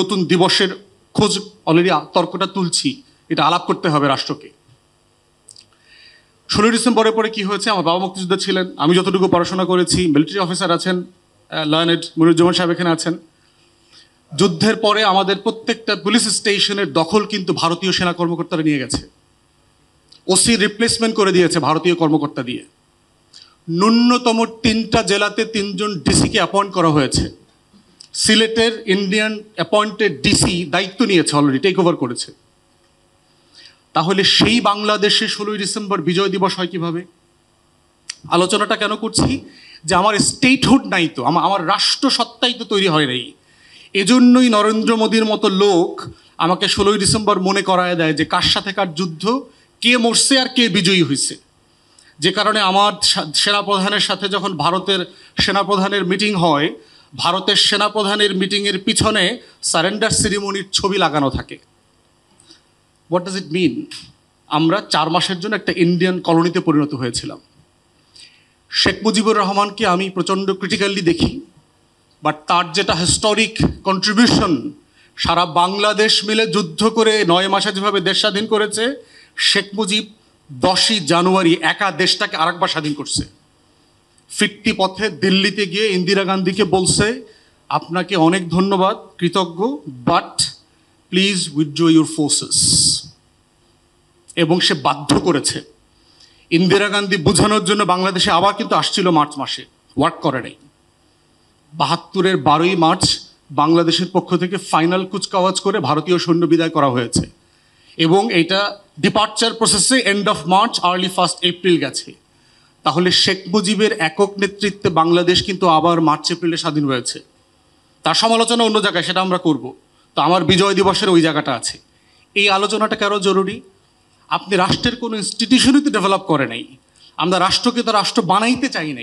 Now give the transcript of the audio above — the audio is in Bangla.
নতুন দিবসের খোঁজ অলরেডি তর্কটা তুলছি, এটা আলাপ করতে হবে রাষ্ট্রকে। 16 ডিসেম্বরের পরে কি হয়েছে? আমার বাবা মুক্তিযোদ্ধা ছিলেন, আমি যতটুকু পড়াশোনা করেছি, মিলিটারি অফিসার আছেন, লার্নেড মনিরুজ্জামান সাহেব এখানে আছেন। যুদ্ধের পরে আমাদের প্রত্যেকটা পুলিশ স্টেশনের দখল কিন্তু ভারতীয় সেনা কর্মকর্তারা নিয়ে গেছে। ওসি রিপ্লেসমেন্ট করে দিয়েছে ভারতীয় কর্মকর্তা দিয়ে। ন্যূনতম 3টা জেলাতে 3 জন ডিসিকে অ্যাপয়েন্ট করা হয়েছে। সিলেটের ইন্ডিয়ান অ্যাপয়েন্টেড ডিসি দায়িত্ব নিয়েছে, অলরেডি টেক ওভার করেছে। তাহলে সেই বাংলাদেশে 16 ডিসেম্বর বিজয় দিবস হয় কিভাবে? আলোচনাটা কেন করছি? যে আমার স্টেটহুড নাই তো, আমার রাষ্ট্র সত্তাই তো তৈরি হয় নাই। এজন্যই নরেন্দ্র মোদীর মতো লোক আমাকে 16 ডিসেম্বর মনে করায় দেয় যে কার সাথে কার যুদ্ধ, কে মরছে আর কে বিজয়ী হয়েছে। যে কারণে আমার সেনাপ্রধানের সাথে যখন ভারতের সেনাপ্রধানের মিটিং হয়, ভারতের সেনাপ্রধানের মিটিংয়ের পিছনে সারেন্ডার সেরিমনির ছবি লাগানো থাকে। হোয়াট ডাজ ইট মিন? আমরা 4 মাসের জন্য একটা ইন্ডিয়ান কলোনিতে পরিণত হয়েছিলাম। শেখ মুজিবুর রহমানকে আমি প্রচণ্ড ক্রিটিক্যালি দেখি, বাট তার যেটা হিস্টোরিক কন্ট্রিবিউশন, সারা বাংলাদেশ মিলে যুদ্ধ করে 9 মাসে যেভাবে দেশ স্বাধীন করেছে, শেখ মুজিব 10ই জানুয়ারি একা দেশটাকে আরেকবার স্বাধীন করছে। ফিরতি পথে দিল্লিতে গিয়ে ইন্দিরা গান্ধীকে বলছে, আপনাকে অনেক ধন্যবাদ, কৃতজ্ঞ, but please withdraw your forces. এবং সে বাধ্য করেছে। ইন্দিরা গান্ধী বোঝানোর জন্য বাংলাদেশে আবার কিন্তু আসছিল মার্চ মাসে, ওয়ার্ক করে নাই। 72-এর 12ই মার্চ বাংলাদেশের পক্ষ থেকে ফাইনাল কুচকাওয়াজ করে ভারতীয় সৈন্য বিদায় করা হয়েছে, এবং এটা ডিপার্চার প্রসেসে end of March early 1 April গেছে। তাহলে শেখ মুজিবের একক নেতৃত্বে বাংলাদেশ কিন্তু আবার মার্চ এপ্রিলে স্বাধীন হয়েছে। তার সমালোচনা অন্য জায়গায়, সেটা আমরা করব। তো আমার বিজয় দিবসের ওই জায়গাটা আছে। এই আলোচনাটা কেন জরুরি? আপনি রাষ্ট্রের কোনো ইনস্টিটিউশনই তো ডেভেলপ করে নাই। আমরা রাষ্ট্রকে তো রাষ্ট্র বানাইতে চাই নাই।